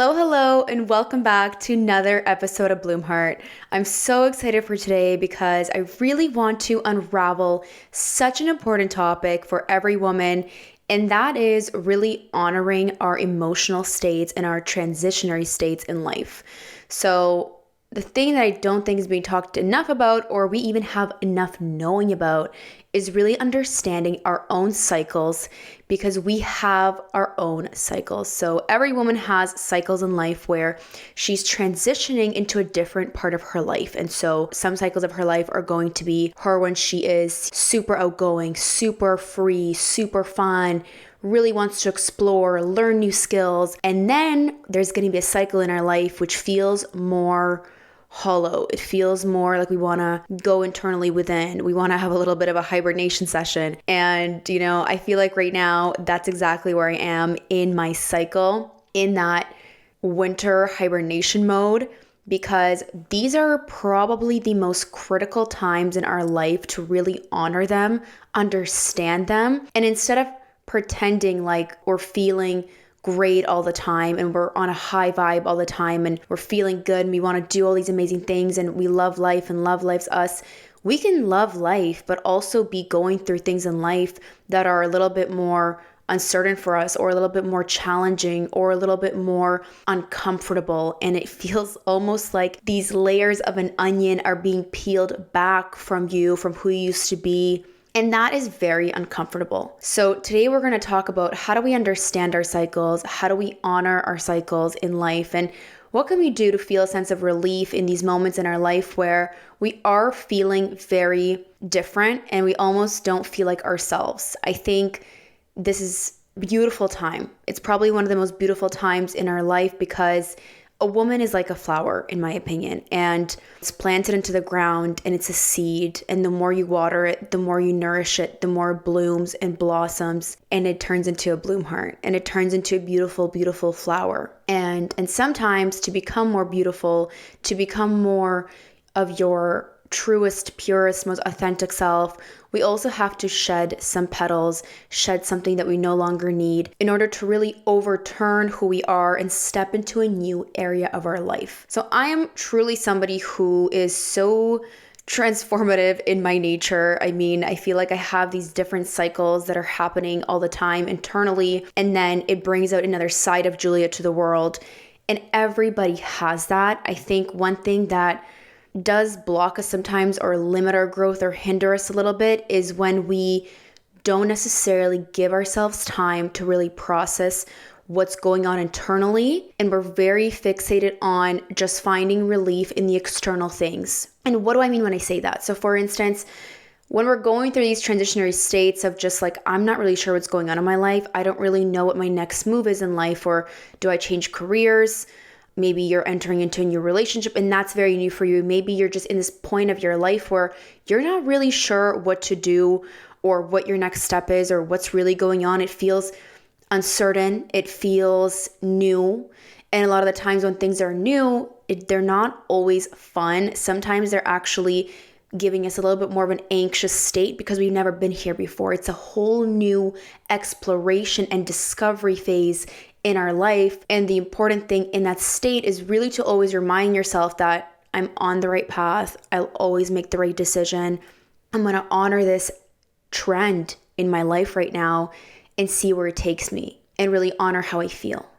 Hello, and welcome back to another episode of Bloomheart. I'm so excited for today because I really want to unravel such an important topic for every woman, and that is really honoring our emotional states and our transitionary states in life. So, the thing that I don't think is being talked enough about, or we even have enough knowing about, is really understanding our own cycles, because we have our own cycles. So every woman has cycles in life where she's transitioning into a different part of her life. And so some cycles of her life are going to be her when she is super outgoing, super free, super fun, really wants to explore, learn new skills. And then there's going to be a cycle in our life which feels more hollow. It feels more like we want to go internally within. We want to have a little bit of a hibernation session. And, I feel like right now that's exactly where I am in my cycle, in that winter hibernation mode, because these are probably the most critical times in our life to really honor them, understand them, and instead of pretending like we're feeling great all the time and we're on a high vibe all the time and we're feeling good and we want to do all these amazing things and we love life and love life's us. We can love life, but also be going through things in life that are a little bit more uncertain for us, or a little bit more challenging, or a little bit more uncomfortable. And it feels almost like these layers of an onion are being peeled back from you, from who you used to be. And that is very uncomfortable. So today we're going to talk about how do we understand our cycles? How do we honor our cycles in life? And what can we do to feel a sense of relief in these moments in our life where we are feeling very different and we almost don't feel like ourselves? I think this is a beautiful time. It's probably one of the most beautiful times in our life, because a woman is like a flower, in my opinion, and it's planted into the ground and it's a seed. And the more you water it, the more you nourish it, the more it blooms and blossoms, and it turns into a Bloomheart, and it turns into a beautiful, beautiful flower. And sometimes to become more beautiful, to become more of your truest, purest, most authentic self, we also have to shed some petals, shed something that we no longer need, in order to really overturn who we are and step into a new area of our life. So I am truly somebody who is so transformative in my nature. I mean, I feel like I have these different cycles that are happening all the time internally, and then it brings out another side of Julia to the world. And everybody has that. I think one thing that does block us sometimes, or limit our growth, or hinder us a little bit, is when we don't necessarily give ourselves time to really process what's going on internally, and we're very fixated on just finding relief in the external things. And what do I mean when I say that? So for instance, when we're going through these transitionary states of just like, I'm not really sure what's going on in my life, I don't really know what my next move is in life, or do I change careers? Maybe you're entering into a new relationship and that's very new for you. Maybe you're just in this point of your life where you're not really sure what to do, or what your next step is, or what's really going on. It feels uncertain. It feels new. And a lot of the times when things are new, they're not always fun. Sometimes they're actually giving us a little bit more of an anxious state because we've never been here before. It's a whole new exploration and discovery phase in our life. And the important thing in that state is really to always remind yourself that I'm on the right path. I'll always make the right decision. I'm going to honor this trend in my life right now and see where it takes me, and really honor how I feel.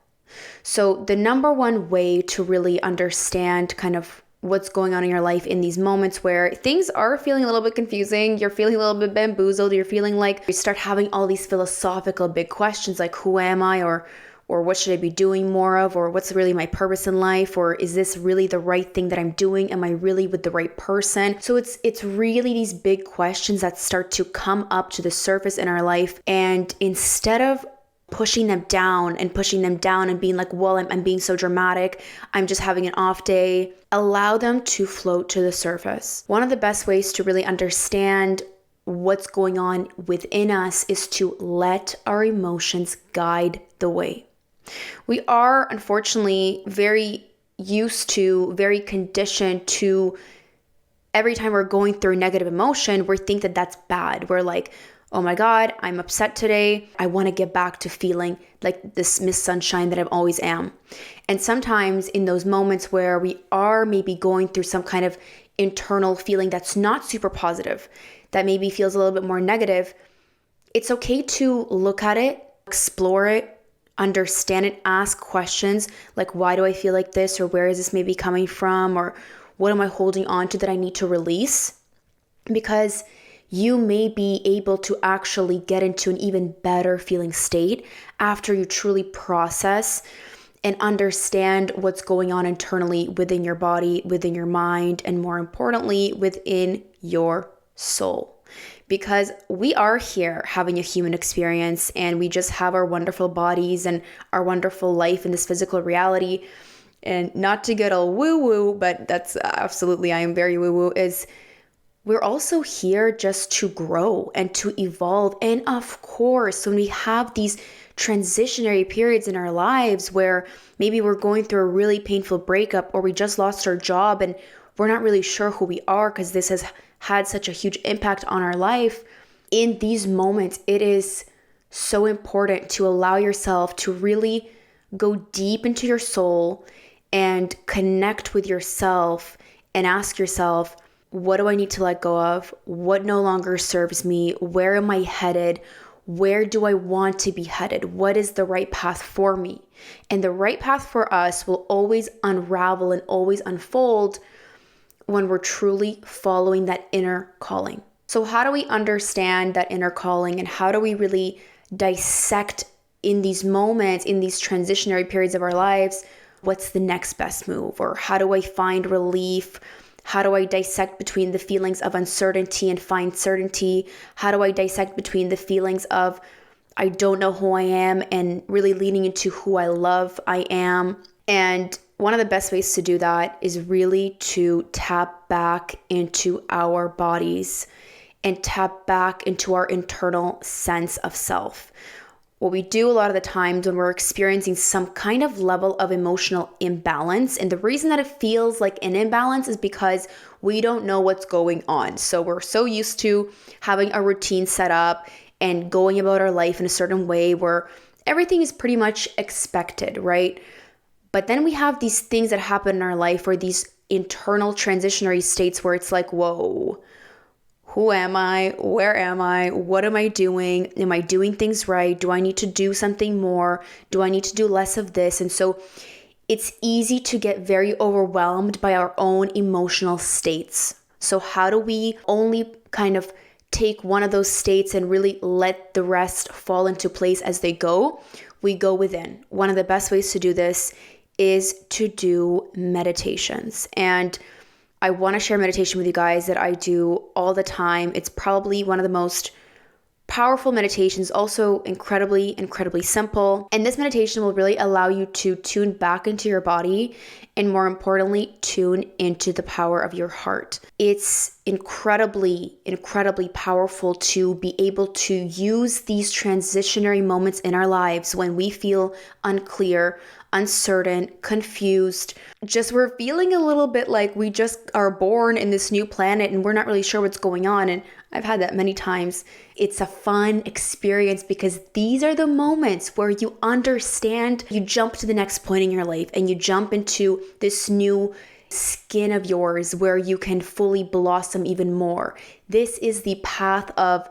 So the number one way to really understand kind of what's going on in your life in these moments where things are feeling a little bit confusing, you're feeling a little bit bamboozled, you're feeling like you start having all these philosophical big questions like, who am I? Or what should I be doing more of? Or what's really my purpose in life? Or is this really the right thing that I'm doing? Am I really with the right person? So it's really these big questions that start to come up to the surface in our life. And instead of pushing them down and being like, well, I'm being so dramatic, I'm just having an off day, allow them to float to the surface. One of the best ways to really understand what's going on within us is to let our emotions guide the way. We are unfortunately very conditioned to, every time we're going through negative emotion, we think that that's bad. We're like, oh my God, I'm upset today. I want to get back to feeling like this Miss Sunshine that I always am. And sometimes in those moments where we are maybe going through some kind of internal feeling that's not super positive, that maybe feels a little bit more negative, it's okay to look at it, explore it, understand it, ask questions like, why do I feel like this? Or where is this maybe coming from? Or what am I holding on to that I need to release? Because you may be able to actually get into an even better feeling state after you truly process and understand what's going on internally within your body, within your mind, and more importantly, within your soul. Because we are here having a human experience and we just have our wonderful bodies and our wonderful life in this physical reality. And not to get all woo-woo, but that's absolutely, I am very woo-woo, is we're also here just to grow and to evolve. And of course, when we have these transitionary periods in our lives where maybe we're going through a really painful breakup or we just lost our job and we're not really sure who we are because this has had such a huge impact on our life, in these moments, it is so important to allow yourself to really go deep into your soul and connect with yourself and ask yourself, what do I need to let go of? What no longer serves me? Where am I headed? Where do I want to be headed? What is the right path for me? And the right path for us will always unravel and always unfold when we're truly following that inner calling. So how do we understand that inner calling, and how do we really dissect in these moments, in these transitionary periods of our lives, what's the next best move? Or how do I find relief? How do I dissect between the feelings of uncertainty and find certainty? How do I dissect between the feelings of I don't know who I am and really leaning into who I love I am? And one of the best ways to do that is really to tap back into our bodies and tap back into our internal sense of self. What we do a lot of the times when we're experiencing some kind of level of emotional imbalance, and the reason that it feels like an imbalance is because we don't know what's going on. So we're so used to having a routine set up and going about our life in a certain way where everything is pretty much expected, right? But then we have these things that happen in our life, or these internal transitionary states where it's like, whoa, who am I? Where am I? What am I doing? Am I doing things right? Do I need to do something more? Do I need to do less of this? And so it's easy to get very overwhelmed by our own emotional states. So how do we only kind of take one of those states and really let the rest fall into place as they go? We go within. One of the best ways to do this is to do meditations. And I want to share meditation with you guys that I do all the time. It's probably one of the most powerful meditations, also incredibly, incredibly simple. And this meditation will really allow you to tune back into your body and, more importantly, tune into the power of your heart. It's incredibly, incredibly powerful to be able to use these transitionary moments in our lives when we feel unclear, uncertain, confused. Just we're feeling a little bit like we just are born in this new planet and we're not really sure what's going on. And I've had that many times. It's a fun experience because these are the moments where you understand, you jump to the next point in your life and you jump into this new skin of yours where you can fully blossom even more. This is the path of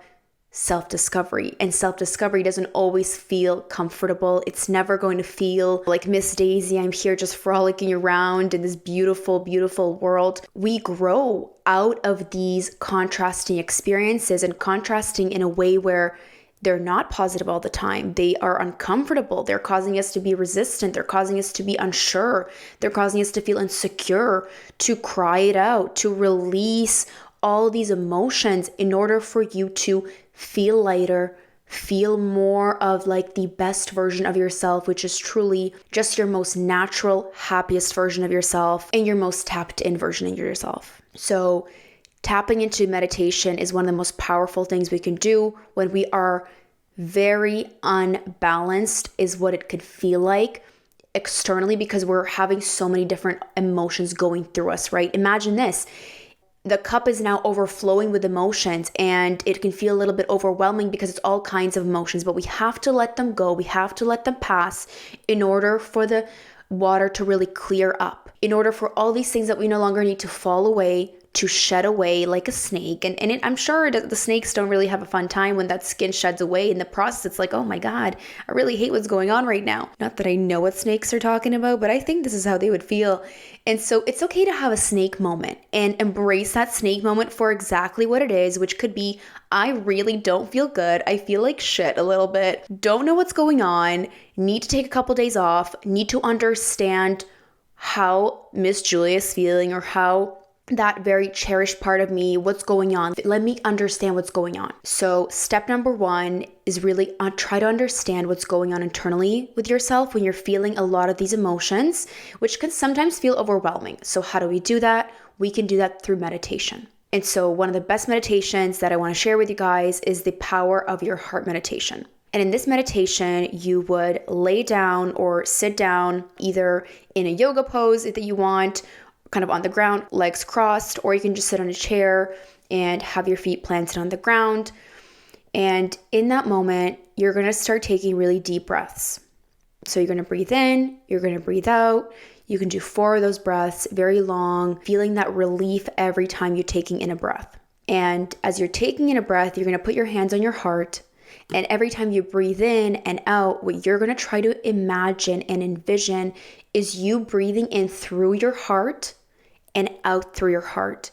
self-discovery, and self-discovery doesn't always feel comfortable. It's never going to feel like Miss Daisy, I'm here just frolicking around in this beautiful, beautiful world. We grow out of these contrasting experiences, and contrasting in a way where they're not positive all the time. They are uncomfortable. They're causing us to be resistant. They're causing us to be unsure. They're causing us to feel insecure, to cry it out, to release all these emotions in order for you to feel lighter, feel more of like the best version of yourself, which is truly just your most natural, happiest version of yourself and your most tapped in version of yourself. So tapping into meditation is one of the most powerful things we can do when we are very unbalanced, is what it could feel like externally, because we're having so many different emotions going through us, right? Imagine this. the cup is now overflowing with emotions, and it can feel a little bit overwhelming because it's all kinds of emotions, but we have to let them go. We have to let them pass in order for the water to really clear up, in order for all these things that we no longer need to fall away, to shed away like a snake. I'm sure the snakes don't really have a fun time when that skin sheds away. In the process, it's like, oh my God, I really hate what's going on right now. Not that I know what snakes are talking about, but I think this is how they would feel. And so it's okay to have a snake moment and embrace that snake moment for exactly what it is, which could be, I really don't feel good. I feel like shit a little bit. Don't know what's going on. Need to take a couple days off. Need to understand how Miss Julia is feeling, or how that very cherished part of me, what's going on. Let me understand what's going on. So step number one is really try to understand what's going on internally with yourself when you're feeling a lot of these emotions, which can sometimes feel overwhelming. So how do we do that? We can do that through meditation. And so one of the best meditations that I want to share with you guys is the Power of Your Heart meditation. And in this meditation, you would lay down or sit down either in a yoga pose that you want, kind of on the ground, legs crossed, or you can just sit on a chair and have your feet planted on the ground. And in that moment, you're going to start taking really deep breaths. So you're going to breathe in, you're going to breathe out. You can do 4 of those breaths, very long, feeling that relief every time you're taking in a breath. And as you're taking in a breath, you're going to put your hands on your heart. And every time you breathe in and out, what you're going to try to imagine and envision is you breathing in through your heart and out through your heart,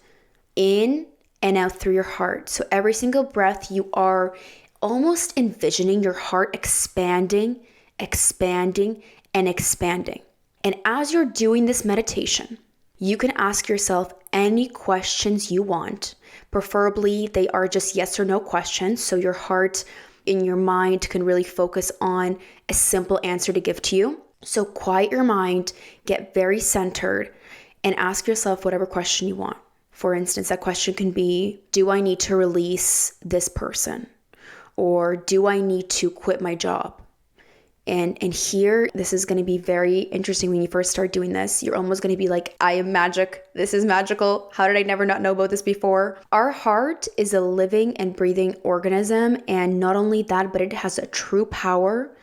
in and out through your heart. So every single breath, you are almost envisioning your heart expanding, expanding, and expanding. And as you're doing this meditation, you can ask yourself any questions you want. Preferably, they are just yes or no questions, so your heart in your mind can really focus on a simple answer to give to you. So quiet your mind, get very centered, and ask yourself whatever question you want. For instance, that question can be, do I need to release this person? Or do I need to quit my job? And here, this is going to be very interesting when you first start doing this. You're almost going to be like, I am magic. This is magical. How did I never not know about this before? Our heart is a living and breathing organism. And not only that, but it has a true power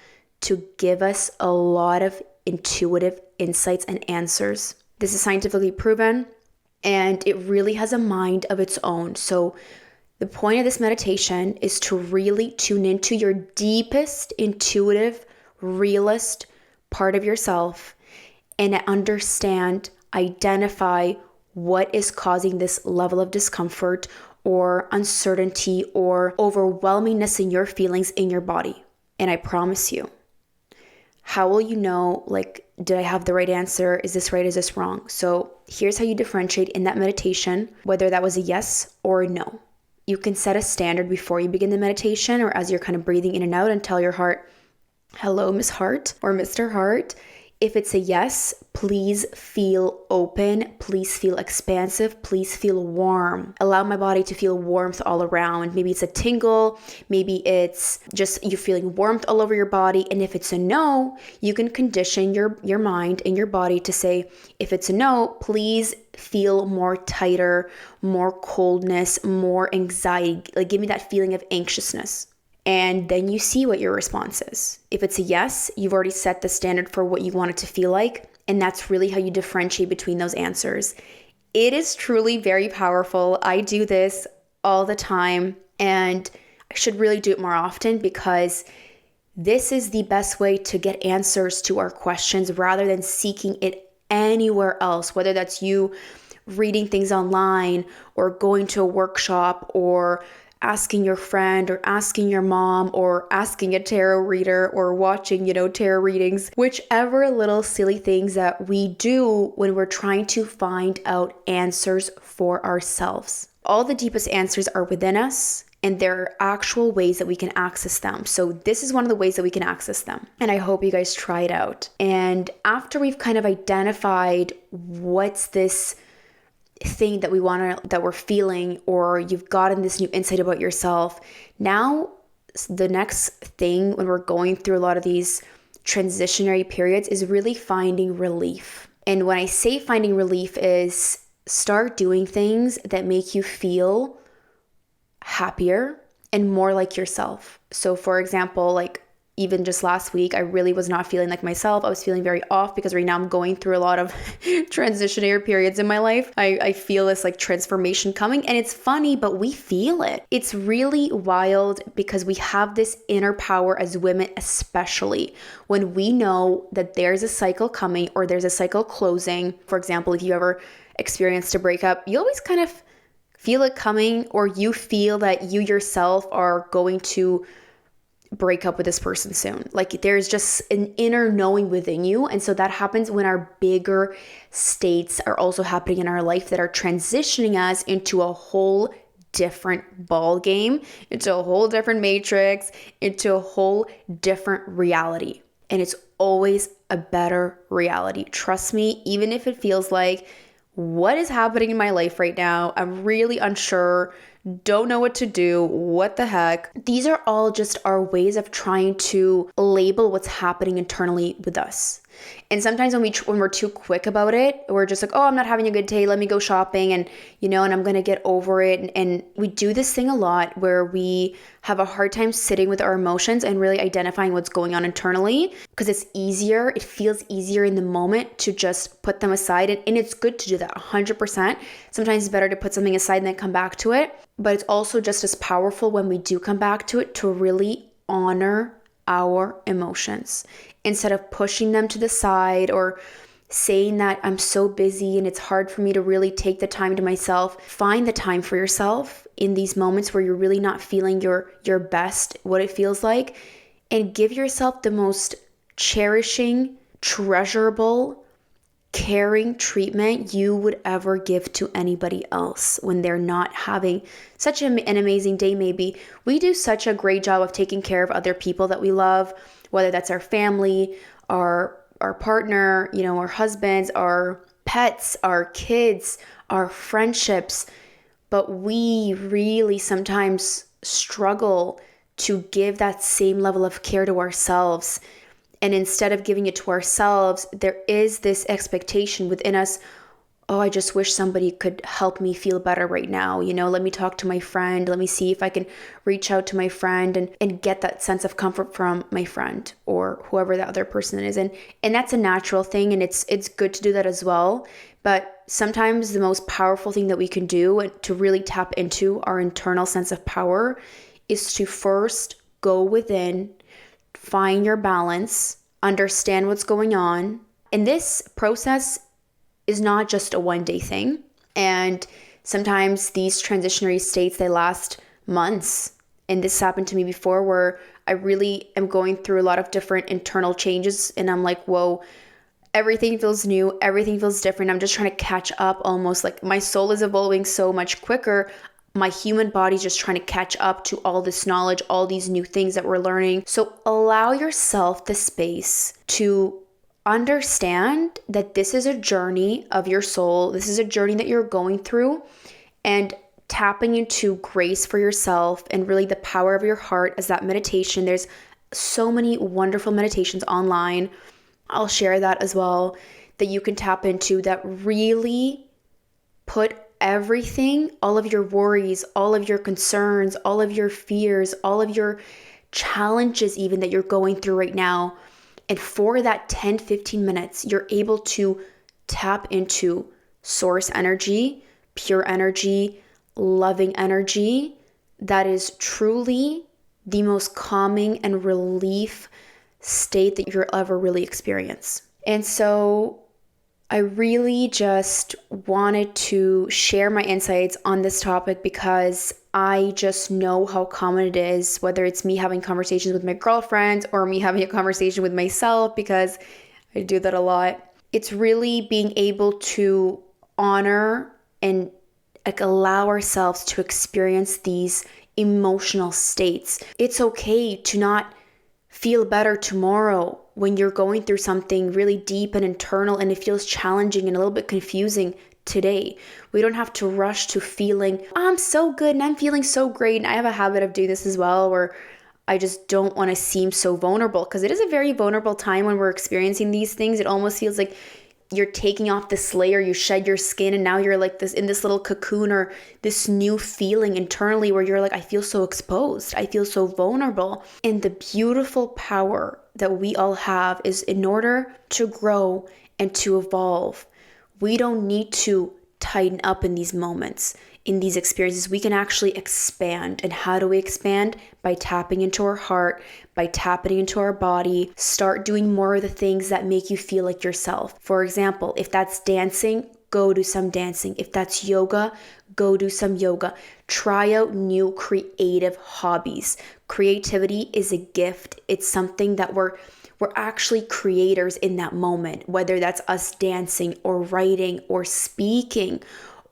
to give us a lot of intuitive insights and answers. This is scientifically proven, and it really has a mind of its own. So the point of this meditation is to really tune into your deepest, intuitive, realist part of yourself and understand, identify what is causing this level of discomfort or uncertainty or overwhelmingness in your feelings in your body. And I promise you, how will you know, like, did I have the right answer? Is this right? Is this wrong? So here's how you differentiate in that meditation, whether that was a yes or a no. You can set a standard before you begin the meditation or as you're kind of breathing in and out and tell your heart, hello, Miss Heart or Mr. Heart. If it's a yes, please feel open. Please feel expansive. Please feel warm. Allow my body to feel warmth all around. Maybe it's a tingle. Maybe it's just you feeling warmth all over your body. And if it's a no, you can condition your mind and your body to say, if it's a no, please feel more tighter, more coldness, more anxiety. Like give me that feeling of anxiousness. And then you see what your response is. If it's a yes, you've already set the standard for what you want it to feel like. And that's really how you differentiate between those answers. It is truly very powerful. I do this all the time, and I should really do it more often because this is the best way to get answers to our questions rather than seeking it anywhere else, whether that's you reading things online or going to a workshop or asking your friend or asking your mom or asking a tarot reader or watching, tarot readings, whichever little silly things that we do when we're trying to find out answers for ourselves. All the deepest answers are within us, and there are actual ways that we can access them. So this is one of the ways that we can access them. And I hope you guys try it out. And after we've kind of identified what's this thing that we're feeling, or you've gotten this new insight about yourself, now the next thing when we're going through a lot of these transitionary periods is really finding relief. And when I say finding relief is start doing things that make you feel happier and more like yourself. So for example, like even just last week, I really was not feeling like myself. I was feeling very off because right now I'm going through a lot of transitionary periods in my life. I feel this like transformation coming, and it's funny, but we feel it. It's really wild because we have this inner power as women, especially when we know that there's a cycle coming or there's a cycle closing. For example, if you ever experienced a breakup, you always kind of feel it coming, or you feel that you yourself are going to break up with this person soon. Like there's just an inner knowing within you. And so that happens when our bigger states are also happening in our life that are transitioning us into a whole different ball game, into a whole different matrix, into a whole different reality. And it's always a better reality. Trust me, even if it feels like, what is happening in my life right now? I'm really unsure, don't know what to do, what the heck? These are all just our ways of trying to label what's happening internally with us. And sometimes when we're too quick about it, we're just like, oh, I'm not having a good day, let me go shopping, and I'm gonna get over it. And we do this thing a lot where we have a hard time sitting with our emotions and really identifying what's going on internally, because it feels easier in the moment to just put them aside. And it's good to do that 100%. Sometimes it's better to put something aside and then come back to it. But it's also just as powerful when we do come back to it to really honor our emotions instead of pushing them to the side or saying that I'm so busy and it's hard for me to really take the time to myself. Find the time for yourself in these moments where you're really not feeling your best, what it feels like, and give yourself the most cherishing, treasurable, caring treatment you would ever give to anybody else when they're not having such an amazing day. Maybe we do such a great job of taking care of other people that we love, whether that's our family, our partner, our husbands, our pets, our kids, our friendships. But we really sometimes struggle to give that same level of care to ourselves. And instead of giving it to ourselves, there is this expectation within us, oh, I just wish somebody could help me feel better right now. Let me talk to my friend. Let me see if I can reach out to my friend and get that sense of comfort from my friend or whoever the other person is. And that's a natural thing, and it's good to do that as well. But sometimes the most powerful thing that we can do to really tap into our internal sense of power is to first go within, find your balance, understand what's going on. And this process is not just a one-day thing. And sometimes these transitionary states, they last months. And this happened to me before, where I really am going through a lot of different internal changes. And I'm like, whoa, everything feels new. Everything feels different. I'm just trying to catch up, almost like my soul is evolving so much quicker. My human body's just trying to catch up to all this knowledge, all these new things that we're learning. So allow yourself the space to understand that this is a journey of your soul. This is a journey that you're going through, and tapping into grace for yourself and really the power of your heart as that meditation. There's so many wonderful meditations online. I'll share that as well, that you can tap into, that really put everything, all of your worries, all of your concerns, all of your fears, all of your challenges even that you're going through right now. And for that 10-15 minutes, you're able to tap into source energy, pure energy, loving energy that is truly the most calming and relief state that you'll ever really experience. And so I really just wanted to share my insights on this topic because I just know how common it is, whether it's me having conversations with my girlfriends or me having a conversation with myself, because I do that a lot. It's really being able to honor and allow ourselves to experience these emotional states. It's okay to not feel better tomorrow when you're going through something really deep and internal and it feels challenging and a little bit confusing today. We don't have to rush to feeling, oh, I'm so good and I'm feeling so great. And I have a habit of doing this as well, where I just don't want to seem so vulnerable, because it is a very vulnerable time when we're experiencing these things. It almost feels like you're taking off this layer, you shed your skin, and now you're like this in this little cocoon or this new feeling internally where you're like, I feel so exposed. I feel so vulnerable. And the beautiful power that we all have is in order to grow and to evolve, we don't need to tighten up in these moments, in these experiences. We can actually expand. And how do we expand? By tapping into our heart, by tapping into our body. Start doing more of the things that make you feel like yourself. For example, if that's dancing, go do some dancing. If that's yoga, go do some yoga. Try out new creative hobbies. Creativity is a gift. It's something that we're actually creators in that moment, whether that's us dancing or writing or speaking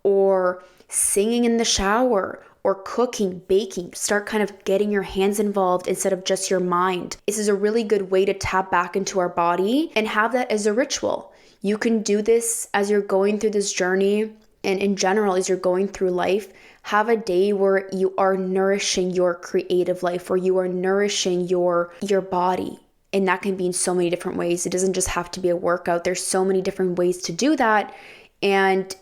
or singing in the shower or cooking, baking. Start kind of getting your hands involved instead of just your mind. This is a really good way to tap back into our body and have that as a ritual. You can do this as you're going through this journey, and in general, as you're going through life. Have a day where you are nourishing your creative life, where you are nourishing your body. And that can be in so many different ways. It doesn't just have to be a workout. There's so many different ways to do that. And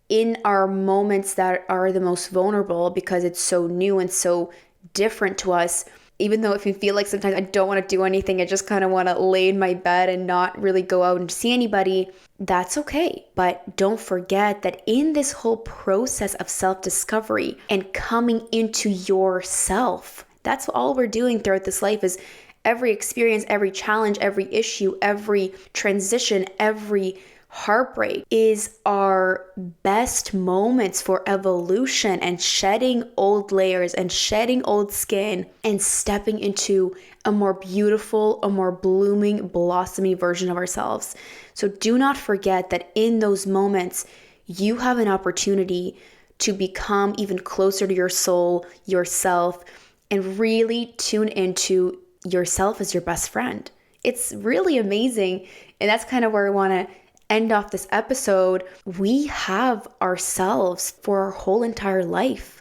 in our moments that are the most vulnerable, because it's so new and so different to us, even though if you feel like sometimes I don't want to do anything, I just kind of want to lay in my bed and not really go out and see anybody, that's okay. But don't forget that in this whole process of self-discovery and coming into yourself, that's all we're doing throughout this life is every experience, every challenge, every issue, every transition, every heartbreak is our best moments for evolution and shedding old layers and shedding old skin and stepping into a more beautiful, a more blooming, blossoming version of ourselves. So do not forget that in those moments, you have an opportunity to become even closer to your soul, yourself, and really tune into yourself as your best friend. It's really amazing. And that's kind of where I want to end off this episode. We have ourselves for our whole entire life.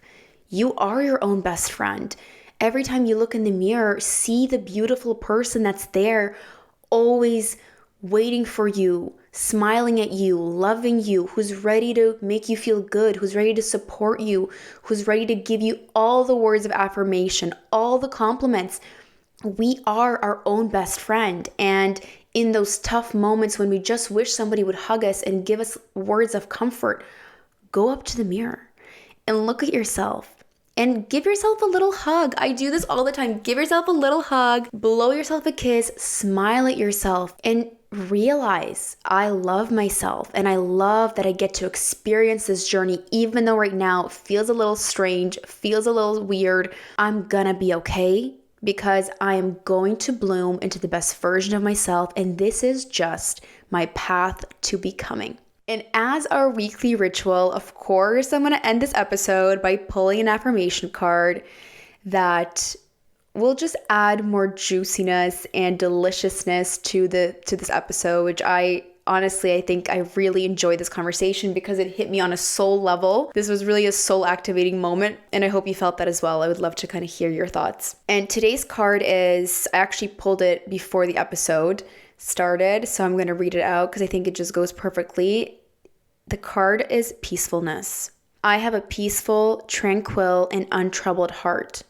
You are your own best friend. Every time you look in the mirror, see the beautiful person that's there, always waiting for you, smiling at you, loving you, who's ready to make you feel good, who's ready to support you, who's ready to give you all the words of affirmation, all the compliments. We are our own best friend. And in those tough moments when we just wish somebody would hug us and give us words of comfort, go up to the mirror and look at yourself and give yourself a little hug. I do this all the time. Give yourself a little hug, blow yourself a kiss, smile at yourself, and realize I love myself and I love that I get to experience this journey, even though right now it feels a little strange, feels a little weird. I'm gonna be okay, because I am going to bloom into the best version of myself, and this is just my path to becoming. And as our weekly ritual, of course, I'm going to end this episode by pulling an affirmation card that will just add more juiciness and deliciousness to this episode, which I think I really enjoyed this conversation because it hit me on a soul level. This was really a soul activating moment, and I hope you felt that as well. I would love to kind of hear your thoughts. And today's card is, I actually pulled it before the episode started, so I'm going to read it out because I think it just goes perfectly. The card is peacefulness. I have a peaceful, tranquil, and untroubled heart.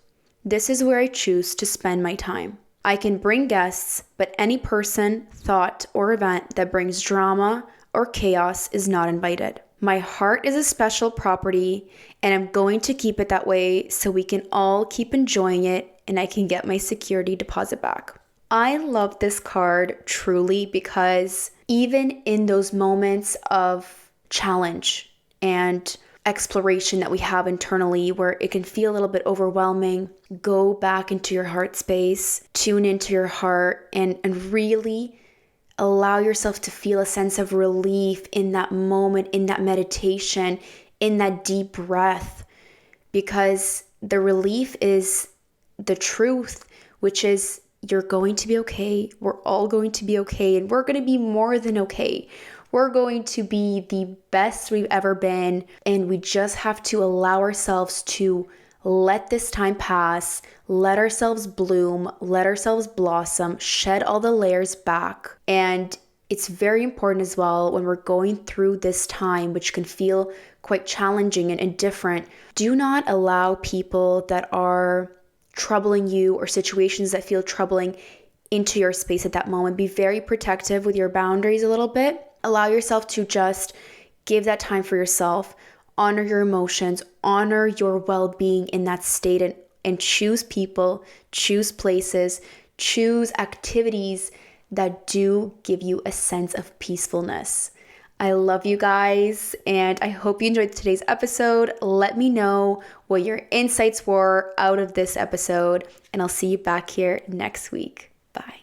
This is where I choose to spend my time. I can bring guests, but any person, thought, or event that brings drama or chaos is not invited. My heart is a special property, and I'm going to keep it that way so we can all keep enjoying it and I can get my security deposit back. I love this card truly because even in those moments of challenge and exploration that we have internally where it can feel a little bit overwhelming, go back into your heart space, tune into your heart, and really allow yourself to feel a sense of relief in that moment, in that meditation, in that deep breath, because the relief is the truth, which is you're going to be okay. We're all going to be okay, and we're going to be more than okay. We're going to be the best we've ever been, and we just have to allow ourselves to let this time pass, let ourselves bloom, let ourselves blossom, shed all the layers back. And it's very important as well when we're going through this time, which can feel quite challenging and different. Do not allow people that are troubling you or situations that feel troubling into your space at that moment. Be very protective with your boundaries a little bit. Allow yourself to just give that time for yourself, honor your emotions, honor your well-being in that state, and choose people, choose places, choose activities that do give you a sense of peacefulness. I love you guys, and I hope you enjoyed today's episode. Let me know what your insights were out of this episode, and I'll see you back here next week. Bye.